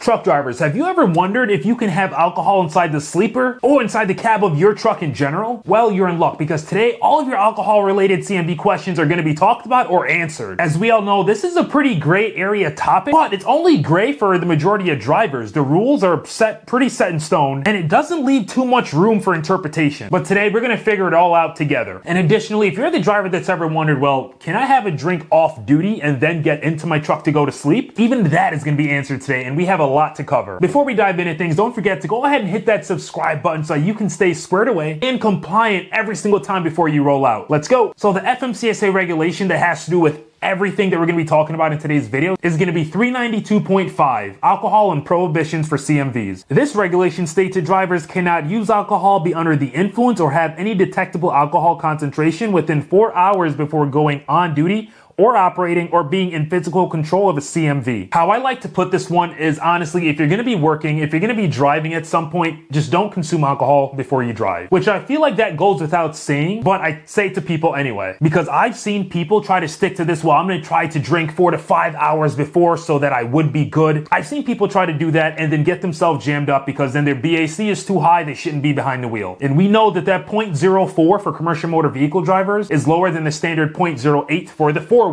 Truck drivers, have you ever wondered if you can have alcohol inside the sleeper or inside the cab of your truck in general? Well, you're in luck because today all of your alcohol related CMV questions are going to be talked about or answered. As we all know, this is a pretty gray area topic, but it's only gray for the majority of drivers. The rules are pretty set in stone, and it doesn't leave too much room for interpretation. But today we're going to figure it all out together. And additionally, if you're the driver that's ever wondered, well, can I have a drink off duty and then get into my truck to go to sleep? Even that is going to be answered today, and we have a lot to cover. Before we dive into things, don't forget to go ahead and hit that subscribe button so you can stay squared away and compliant every single time before you roll out. Let's go. So the FMCSA regulation that has to do with everything that we're going to be talking about in today's video is going to be 392.5, alcohol and prohibitions for CMVs. This regulation states that drivers cannot use alcohol, be under the influence, or have any detectable alcohol concentration within 4 hours before going on duty or operating or being in physical control of a CMV. How I like to put this one is, honestly, if you're going to be working, if you're going to be driving at some point, just don't consume alcohol before you drive. Which I feel like that goes without saying, but I say it to people anyway. Because I've seen people try to stick to this, well, I'm going to try to drink 4 to 5 hours before so that I would be good. I've seen people try to do that and then get themselves jammed up because then their BAC is too high, they shouldn't be behind the wheel. And we know that that 0.04 for commercial motor vehicle drivers is lower than the standard 0.08 for the four-wheelers.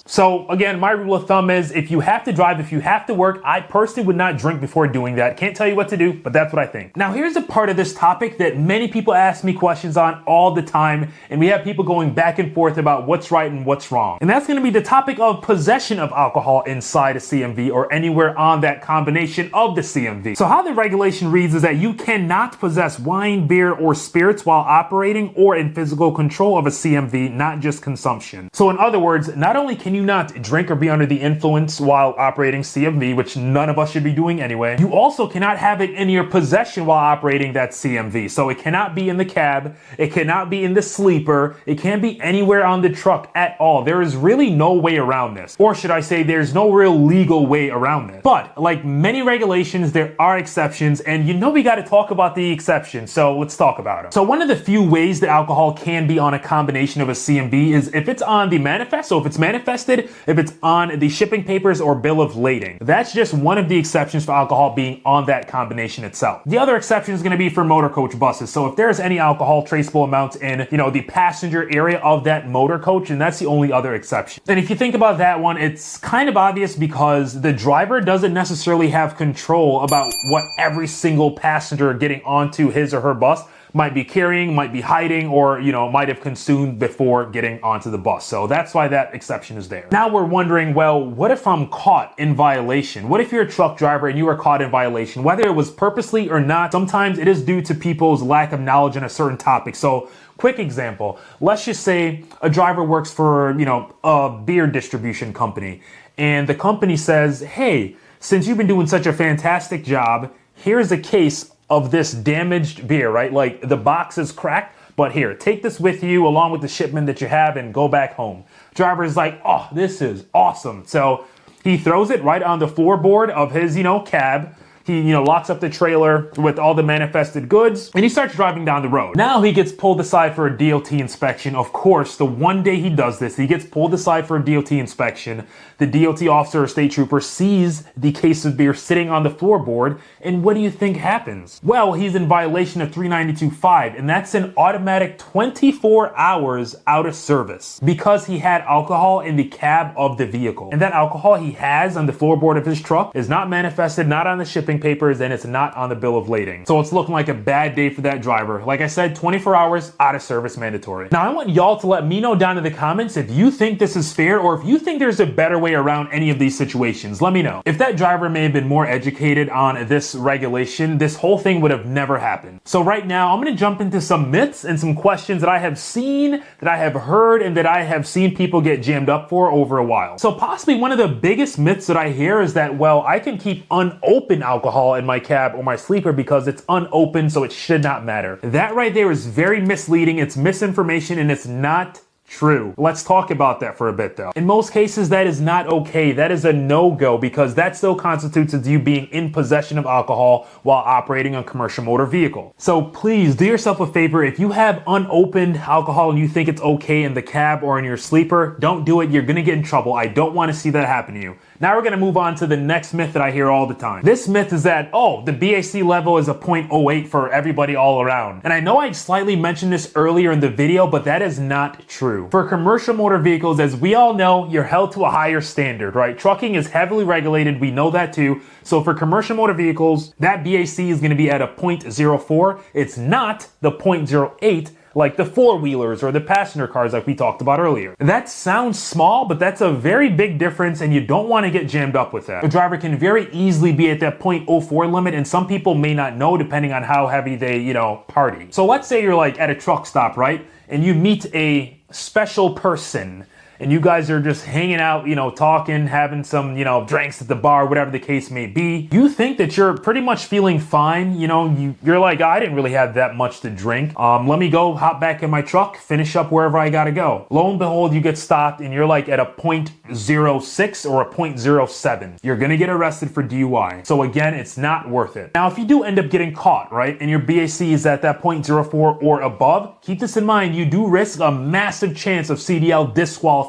So again, my rule of thumb is if you have to drive, if you have to work, I personally would not drink before doing that. Can't tell you what to do, but that's what I think. Now here's a part of this topic that many people ask me questions on all the time, and we have people going back and forth about what's right and what's wrong. And that's going to be the topic of possession of alcohol inside a CMV or anywhere on that combination of the CMV. So how the regulation reads is that you cannot possess wine, beer, or spirits while operating or in physical control of a CMV, not just consumption. So in other words, not only can you not drink or be under the influence while operating CMV, which none of us should be doing anyway, you also cannot have it in your possession while operating that CMV. So it cannot be in the cab, it cannot be in the sleeper, it can't be anywhere on the truck at all. There is really no way around this. Or should I say there's no real legal way around this. But like many regulations, there are exceptions, and you know we got to talk about the exceptions, so let's talk about them. So one of the few ways that alcohol can be on a combination of a CMV is if it's on the manifest, so if it's manifested, if it's on the shipping papers or bill of lading. That's just one of the exceptions for alcohol being on that combination itself. The other exception is going to be for motor coach buses. So if there's any alcohol traceable amounts in, the passenger area of that motor coach, and that's the only other exception. And if you think about that one, it's kind of obvious because the driver doesn't necessarily have control about what every single passenger getting onto his or her bus might be carrying, might be hiding, or, might have consumed before getting onto the bus. So that's why that exception is there. Now we're wondering, well, what if I'm caught in violation? What if you're a truck driver and you were caught in violation? Whether it was purposely or not, sometimes it is due to people's lack of knowledge on a certain topic. So quick example, let's just say a driver works for, a beer distribution company, and the company says, hey, since you've been doing such a fantastic job, here's a case of this damaged beer, right? Like the box is cracked, but here, take this with you along with the shipment that you have and go back home. Driver is like, oh, this is awesome. So he throws it right on the floorboard of his, cab. He, locks up the trailer with all the manifested goods, and he starts driving down the road. Now he gets pulled aside for a DOT inspection. Of course, the one day he does this, he gets pulled aside for a DOT inspection. The DOT officer or state trooper sees the case of beer sitting on the floorboard, and what do you think happens? Well, he's in violation of 392.5, and that's an automatic 24 hours out of service because he had alcohol in the cab of the vehicle. And that alcohol he has on the floorboard of his truck is not manifested, not on the shipping papers, and it's not on the bill of lading. So it's looking like a bad day for that driver. Like I said, 24 hours out of service mandatory. Now I want y'all to let me know down in the comments if you think this is fair or if you think there's a better way around any of these situations. Let me know. If that driver may have been more educated on this regulation, this whole thing would have never happened. So right now I'm going to jump into some myths and some questions that I have seen, that I have heard, and that I have seen people get jammed up for over a while. So possibly one of the biggest myths that I hear is that, well, I can keep unopened alcohol in my cab or my sleeper because it's unopened, so it should not matter. That right there is very misleading. It's misinformation, and it's not true. Let's talk about that for a bit though. In most cases, that is not okay. That is a no-go because that still constitutes as you being in possession of alcohol while operating a commercial motor vehicle. So please do yourself a favor. If you have unopened alcohol and you think it's okay in the cab or in your sleeper, don't do it. You're gonna get in trouble. I don't want to see that happen to you. Now we're going to move on to the next myth that I hear all the time. This myth is that, oh, the BAC level is a 0.08 for everybody all around. And I know I slightly mentioned this earlier in the video, but that is not true. For commercial motor vehicles, as we all know, you're held to a higher standard, right? Trucking is heavily regulated. We know that too. So for commercial motor vehicles, that BAC is going to be at a 0.04. It's not the 0.08 like the four-wheelers or the passenger cars like we talked about earlier. That sounds small, but that's a very big difference, and you don't want to get jammed up with that. A driver can very easily be at that 0.04 limit, and some people may not know depending on how heavy they, party. So let's say you're like at a truck stop, right? And you meet a special person, and you guys are just hanging out, talking, having some, drinks at the bar, whatever the case may be. You think that you're pretty much feeling fine. You're like, I didn't really have that much to drink. Let me go hop back in my truck, finish up wherever I gotta go. Lo and behold, you get stopped and you're like at a 0.06 or a 0.07. You're gonna get arrested for DUI. So again, it's not worth it. Now, if you do end up getting caught, right, and your BAC is at that 0.04 or above, keep this in mind, you do risk a massive chance of CDL disqualification.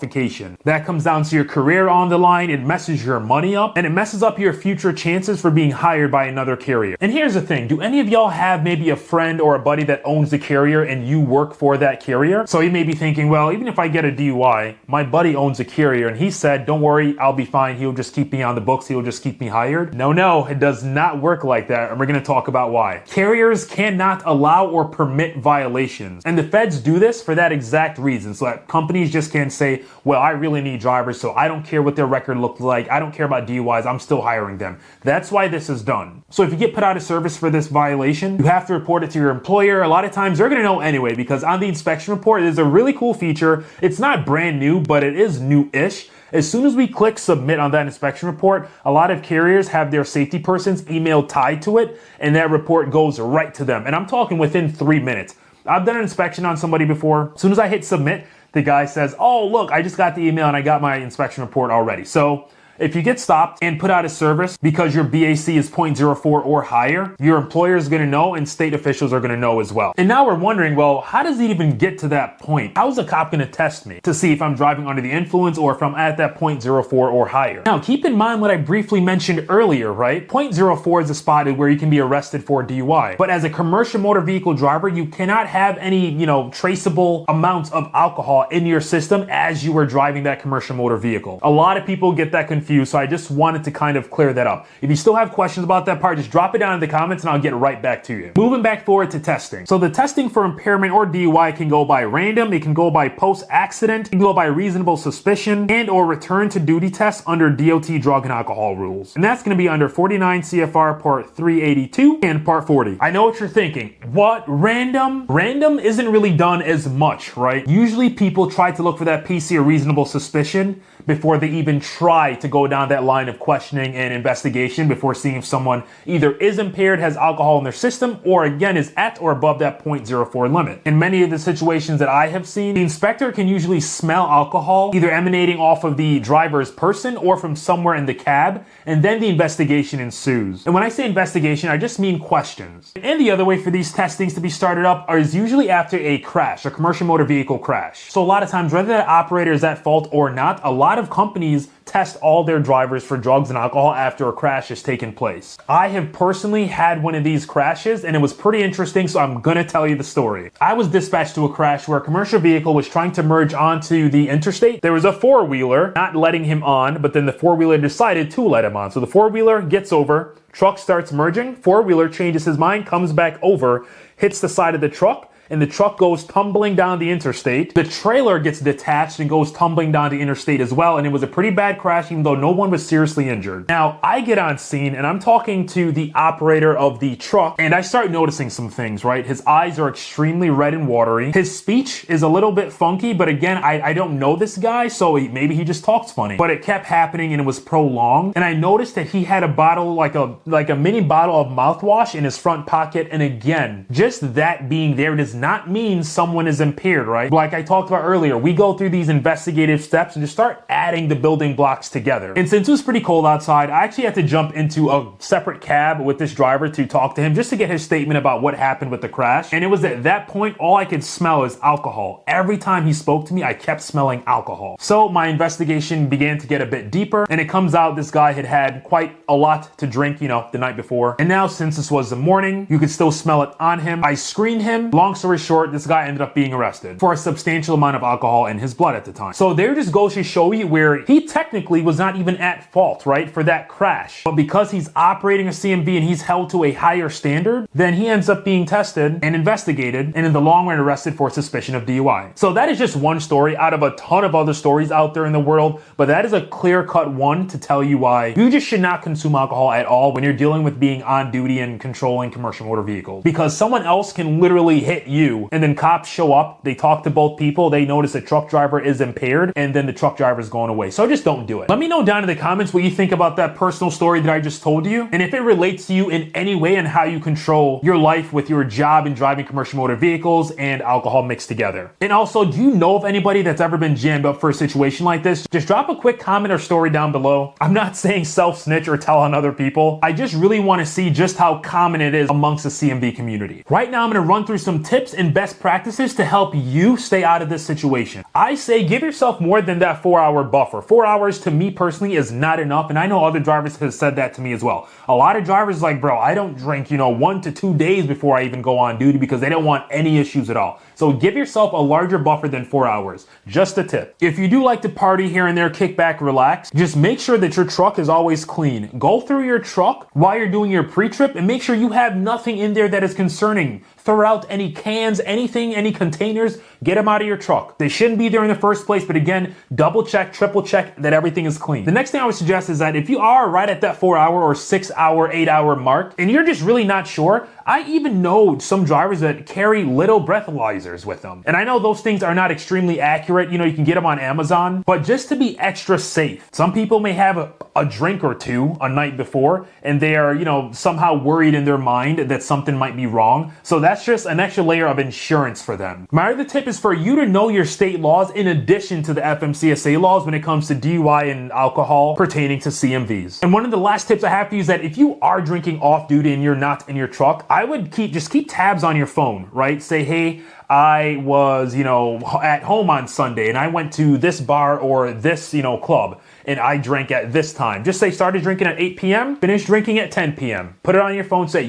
That comes down to your career on the line, it messes your money up, and it messes up your future chances for being hired by another carrier. And here's the thing, do any of y'all have maybe a friend or a buddy that owns the carrier and you work for that carrier? So you may be thinking, well, even if I get a DUI, my buddy owns a carrier and he said, don't worry, I'll be fine, he'll just keep me on the books, he'll just keep me hired. No, it does not work like that, and we're gonna talk about why. Carriers cannot allow or permit violations, and the feds do this for that exact reason, so that companies just can't say, well, I really need drivers, so I don't care what their record looks like. I don't care about DUIs. I'm still hiring them. That's why this is done. So if you get put out of service for this violation, you have to report it to your employer. A lot of times they're going to know anyway, because on the inspection report, there's a really cool feature. It's not brand new, but it is new-ish. As soon as we click submit on that inspection report, a lot of carriers have their safety person's email tied to it, and that report goes right to them. And I'm talking within 3 minutes. I've done an inspection on somebody before. As soon as I hit submit, the guy says, oh, look, I just got the email and I got my inspection report already. So if you get stopped and put out of service because your BAC is 0.04 or higher, your employer is going to know and state officials are going to know as well. And now we're wondering, well, how does it even get to that point? How is a cop going to test me to see if I'm driving under the influence or if I'm at that 0.04 or higher? Now, keep in mind what I briefly mentioned earlier, right? 0.04 is a spot where you can be arrested for DUI. But as a commercial motor vehicle driver, you cannot have any, traceable amounts of alcohol in your system as you are driving that commercial motor vehicle. A lot of people get that confused. So I just wanted to kind of clear that up. If you still have questions about that part, just drop it down in the comments and I'll get right back to you. Moving back forward to testing. So the testing for impairment or DUI can go by random, it can go by post-accident, it can go by reasonable suspicion, and or return to duty tests under DOT drug and alcohol rules. And that's going to be under 49 CFR Part 382 and Part 40. I know what you're thinking. What? Random? Random isn't really done as much, right? Usually people try to look for that PC or reasonable suspicion before they even try to go down that line of questioning and investigation before seeing if someone either is impaired, has alcohol in their system, or again is at or above that 0.04 limit. In many of the situations that I have seen, the inspector can usually smell alcohol either emanating off of the driver's person or from somewhere in the cab, and then the investigation ensues. And when I say investigation, I just mean questions. And the other way for these testings to be started up is usually after a crash, a commercial motor vehicle crash. So a lot of times, whether that operator is at fault or not, a lot of companies test all their drivers for drugs and alcohol after a crash has taken place. I have personally had one of these crashes and it was pretty interesting, so I'm gonna tell you the story. I was dispatched to a crash where a commercial vehicle was trying to merge onto the interstate. There was a four-wheeler not letting him on, but then the four-wheeler decided to let him on. So the four-wheeler gets over, truck starts merging, four-wheeler changes his mind, comes back over, hits the side of the truck, and the truck goes tumbling down the interstate. The trailer gets detached and goes tumbling down the interstate as well, and it was a pretty bad crash even though no one was seriously injured. Now, I get on scene and I'm talking to the operator of the truck and I start noticing some things, right? His eyes are extremely red and watery. His speech is a little bit funky, but again, I don't know this guy, so maybe he just talks funny. But it kept happening and it was prolonged, and I noticed that he had a bottle, like a mini bottle of mouthwash in his front pocket, and again, just that being there does not mean someone is impaired, right? Like I talked about earlier, we go through these investigative steps and just start adding the building blocks together. And since it was pretty cold outside, I actually had to jump into a separate cab with this driver to talk to him just to get his statement about what happened with the crash. And it was at that point, all I could smell is alcohol. Every time he spoke to me, I kept smelling alcohol. So my investigation began to get a bit deeper, and it comes out this guy had had quite a lot to drink, the night before. And now, since this was the morning, you could still smell it on him. I screened him. Long story short, this guy ended up being arrested for a substantial amount of alcohol in his blood at the time. So there just goes to show you where he technically was not even at fault, right, for that crash. But because he's operating a CMV and he's held to a higher standard, then he ends up being tested and investigated and in the long run arrested for suspicion of DUI. So that is just one story out of a ton of other stories out there in the world, but that is a clear-cut one to tell you why you just should not consume alcohol at all when you're dealing with being on duty and controlling commercial motor vehicles. Because someone else can literally hit you and then cops show up, they talk to both people, they notice the truck driver is impaired, and then the truck driver is going away. So just don't do it. Let me know down in the comments what you think about that personal story that I just told you, and if it relates to you in any way and how you control your life with your job in driving commercial motor vehicles and alcohol mixed together. And also, do you know of anybody that's ever been jammed up for a situation like this? Just drop a quick comment or story down below. I'm not saying self-snitch or tell on other people. I just really want to see just how common it is amongst the CMV community. Right now, I'm going to run through some tips and best practices to help you stay out of this situation. I say give yourself more than that 4-hour buffer. 4 hours to me personally is not enough, and I know other drivers have said that to me as well. A lot of drivers like, bro, I don't drink, 1 to 2 days before I even go on duty because they don't want any issues at all. So give yourself a larger buffer than 4 hours. Just a tip. If you do like to party here and there, kick back, relax, just make sure that your truck is always clean. Go through your truck while you're doing your pre-trip and make sure you have nothing in there that is concerning. Throw out any cans, anything, any containers, get them out of your truck. They shouldn't be there in the first place, but again, double check, triple check that everything is clean. The next thing I would suggest is that if you are right at that 4-hour or 6-hour, 8-hour mark, and you're just really not sure, I even know some drivers that carry little breathalyzers with them. And I know those things are not extremely accurate. You can get them on Amazon, but just to be extra safe, some people may have a drink or two a night before, and they are, somehow worried in their mind that something might be wrong. So that's just an extra layer of insurance for them. My other tip is for you to know your state laws in addition to the FMCSA laws when it comes to DUI and alcohol pertaining to CMVs. And one of the last tips I have for you is that if you are drinking off duty and you're not in your truck, I would just keep tabs on your phone, right? Say, hey, I was, at home on Sunday and I went to this bar or this, club and I drank at this time. Just say started drinking at 8 p.m., finished drinking at 10 p.m. Put it on your phone, say,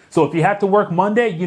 So if you have to work Monday,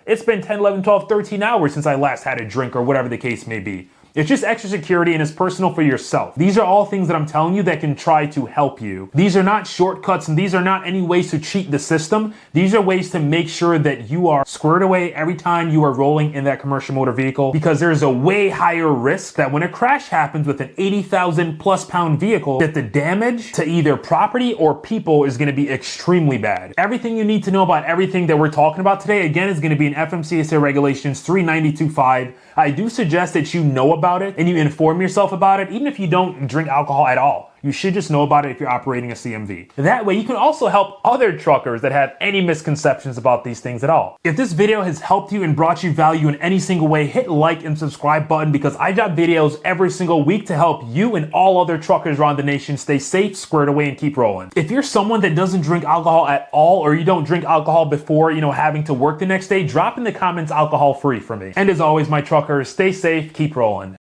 it's been 10, 11, 12, 13 hours since I last had a drink or whatever the case may be. It's just extra security and it's personal for yourself. These are all things that I'm telling you that can try to help you. These are not shortcuts and these are not any ways to cheat the system. These are ways to make sure that you are squared away every time you are rolling in that commercial motor vehicle, because there's a way higher risk that when a crash happens with an 80,000 plus pound vehicle, that the damage to either property or people is going to be extremely bad. Everything you need to know about everything that we're talking about today, again, is going to be in FMCSA Regulations 392.5. I do suggest that you know about it and you inform yourself about it, even if you don't drink alcohol at all. You should just know about it if you're operating a CMV. That way you can also help other truckers that have any misconceptions about these things at all. If this video has helped you and brought you value in any single way, hit like and subscribe button, because I drop videos every single week to help you and all other truckers around the nation stay safe, squared away, and keep rolling. If you're someone that doesn't drink alcohol at all, or you don't drink alcohol before, having to work the next day, drop in the comments alcohol free for me. And as always, my truckers, stay safe, keep rolling.